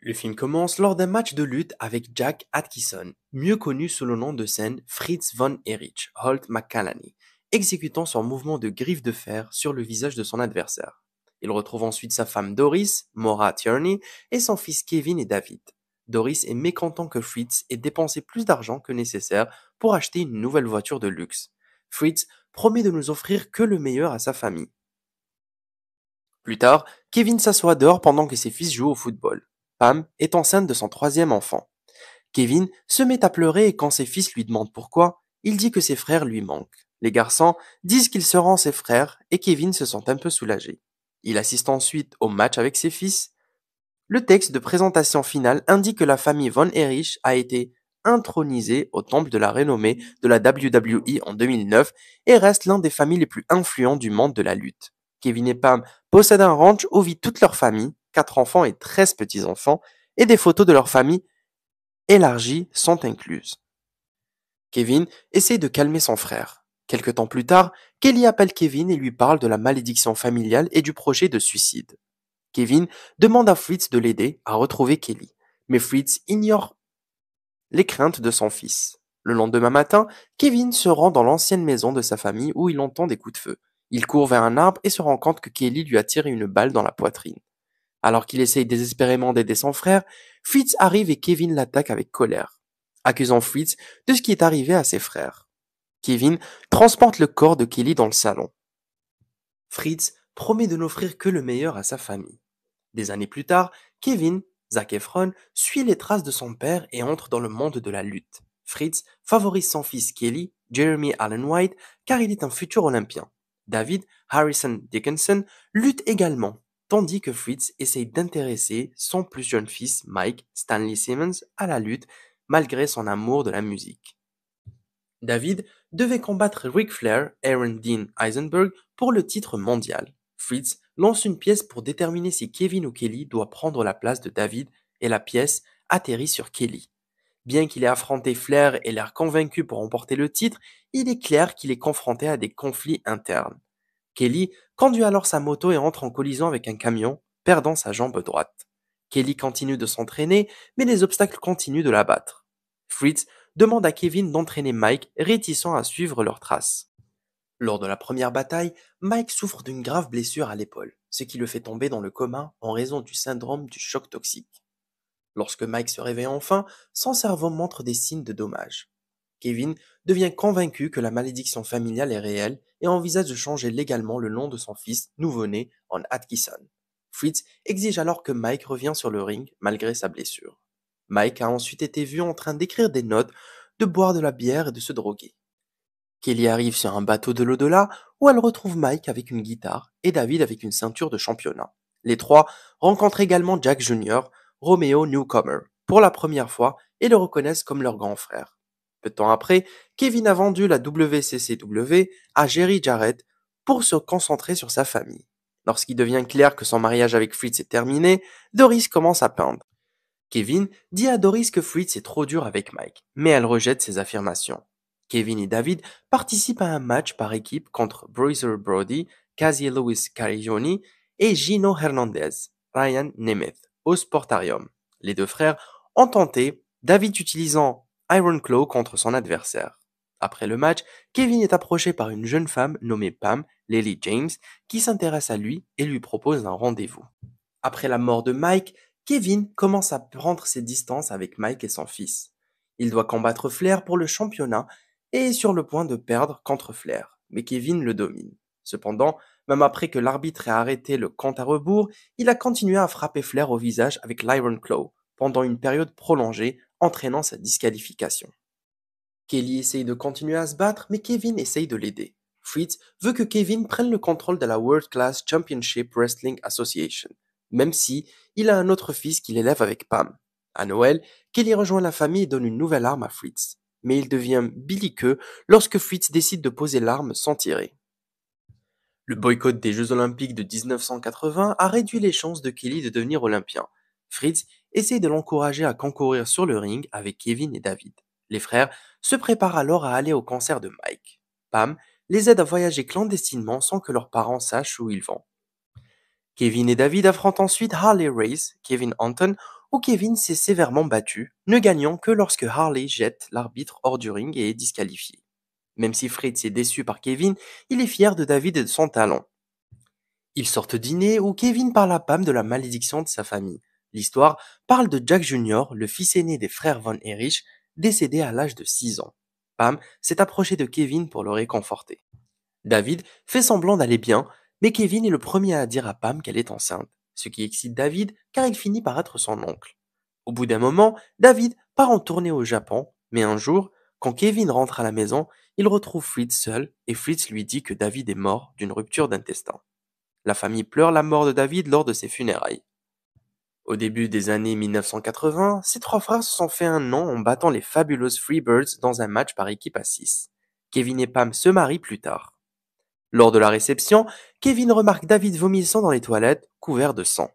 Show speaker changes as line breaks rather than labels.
Le film commence lors d'un match de lutte avec Jack Atkinson, mieux connu sous le nom de scène Fritz von Erich Holt McCallany, exécutant son mouvement de griffe de fer sur le visage de son adversaire. Il retrouve ensuite sa femme Doris, Maura Tierney, et son fils Kevin et David. Doris est mécontent que Fritz ait dépensé plus d'argent que nécessaire pour acheter une nouvelle voiture de luxe. Fritz promet de nous offrir que le meilleur à sa famille. Plus tard, Kevin s'assoit dehors pendant que ses fils jouent au football. Pam est enceinte de son troisième enfant. Kevin se met à pleurer et quand ses fils lui demandent pourquoi, il dit que ses frères lui manquent. Les garçons disent qu'il se rend ses frères et Kevin se sent un peu soulagé. Il assiste ensuite au match avec ses fils. Le texte de présentation finale indique que la famille Von Erich a été intronisée au temple de la renommée de la WWE en 2009 et reste l'un des familles les plus influentes du monde de la lutte. Kevin et Pam possèdent un ranch où vit toute leur famille, 4 enfants et 13 petits-enfants, et des photos de leur famille élargies sont incluses. Kevin essaie de calmer son frère. Quelque temps plus tard, Kelly appelle Kevin et lui parle de la malédiction familiale et du projet de suicide. Kevin demande à Fritz de l'aider à retrouver Kelly, mais Fritz ignore les craintes de son fils. Le lendemain matin, Kevin se rend dans l'ancienne maison de sa famille où il entend des coups de feu. Il court vers un arbre et se rend compte que Kelly lui a tiré une balle dans la poitrine. Alors qu'il essaye désespérément d'aider son frère, Fritz arrive et Kevin l'attaque avec colère, accusant Fritz de ce qui est arrivé à ses frères. Kevin transporte le corps de Kelly dans le salon. Fritz promet de n'offrir que le meilleur à sa famille. Des années plus tard, Kevin, Zac Efron, suit les traces de son père et entre dans le monde de la lutte. Fritz favorise son fils Kelly, Jeremy Allen White, car il est un futur Olympien. David Harrison Dickinson lutte également, tandis que Fritz essaye d'intéresser son plus jeune fils Mike Stanley Simmons à la lutte, malgré son amour de la musique. David devait combattre Ric Flair, Aaron Dean Eisenberg pour le titre mondial. Fritz lance une pièce pour déterminer si Kevin ou Kelly doit prendre la place de David et la pièce atterrit sur Kelly. Bien qu'il ait affronté Flair et l'air convaincu pour remporter le titre, il est clair qu'il est confronté à des conflits internes. Kelly conduit alors sa moto et entre en collision avec un camion, perdant sa jambe droite. Kelly continue de s'entraîner, mais les obstacles continuent de l'abattre. Fritz demande à Kevin d'entraîner Mike, réticent à suivre leurs traces. Lors de la première bataille, Mike souffre d'une grave blessure à l'épaule, ce qui le fait tomber dans le coma en raison du syndrome du choc toxique. Lorsque Mike se réveille enfin, son cerveau montre des signes de dommage. Kevin devient convaincu que la malédiction familiale est réelle et envisage de changer légalement le nom de son fils nouveau-né en Atkinson. Fritz exige alors que Mike revienne sur le ring malgré sa blessure. Mike a ensuite été vu en train d'écrire des notes, de boire de la bière et de se droguer. Kelly arrive sur un bateau de l'au-delà où elle retrouve Mike avec une guitare et David avec une ceinture de championnat. Les trois rencontrent également Jack Jr., Romeo Newcomer, pour la première fois et le reconnaissent comme leur grand frère. Peu de temps après, Kevin a vendu la WCCW à Jerry Jarrett pour se concentrer sur sa famille. Lorsqu'il devient clair que son mariage avec Fritz est terminé, Doris commence à peindre. Kevin dit à Doris que Fritz est trop dur avec Mike, mais elle rejette ses affirmations. Kevin et David participent à un match par équipe contre Bruiser Brody, Casey Lewis Carigioni et Gino Hernandez, Ryan Nemeth, au Sportarium. Les deux frères ont tenté, David utilisant Iron Claw contre son adversaire. Après le match, Kevin est approché par une jeune femme nommée Pam, Lily James, qui s'intéresse à lui et lui propose un rendez-vous. Après la mort de Mike, Kevin commence à prendre ses distances avec Mike et son fils. Il doit combattre Flair pour le championnat et est sur le point de perdre contre Flair, mais Kevin le domine. Cependant, même après que l'arbitre ait arrêté le compte à rebours, il a continué à frapper Flair au visage avec l'Iron Claw pendant une période prolongée, entraînant sa disqualification. Kelly essaye de continuer à se battre, mais Kevin essaye de l'aider. Fritz veut que Kevin prenne le contrôle de la World Class Championship Wrestling Association, même si il a un autre fils qu'il élève avec Pam. À Noël, Kelly rejoint la famille et donne une nouvelle arme à Fritz. Mais il devient belliqueux lorsque Fritz décide de poser l'arme sans tirer. Le boycott des Jeux Olympiques de 1980 a réduit les chances de Kelly de devenir olympien. Fritz essaie de l'encourager à concourir sur le ring avec Kevin et David. Les frères se préparent alors à aller au concert de Mike. Pam les aide à voyager clandestinement sans que leurs parents sachent où ils vont. Kevin et David affrontent ensuite Harley Race, Kevin Anton, où Kevin s'est sévèrement battu, ne gagnant que lorsque Harley jette l'arbitre hors du ring et est disqualifié. Même si Fritz est déçu par Kevin, il est fier de David et de son talent. Ils sortent dîner où Kevin parle à Pam de la malédiction de sa famille. L'histoire parle de Jack Jr., le fils aîné des frères Von Erich, décédé à l'âge de 6 ans. Pam s'est approché de Kevin pour le réconforter. David fait semblant d'aller bien, mais Kevin est le premier à dire à Pam qu'elle est enceinte, ce qui excite David car il finit par être son oncle. Au bout d'un moment, David part en tournée au Japon, mais un jour, quand Kevin rentre à la maison, il retrouve Fritz seul et Fritz lui dit que David est mort d'une rupture d'intestin. La famille pleure la mort de David lors de ses funérailles. Au début des années 1980, ces trois frères se sont fait un nom en battant les Fabulous Freebirds dans un match par équipe à 6. Kevin et Pam se marient plus tard. Lors de la réception, Kevin remarque David vomissant dans les toilettes, couvert de sang.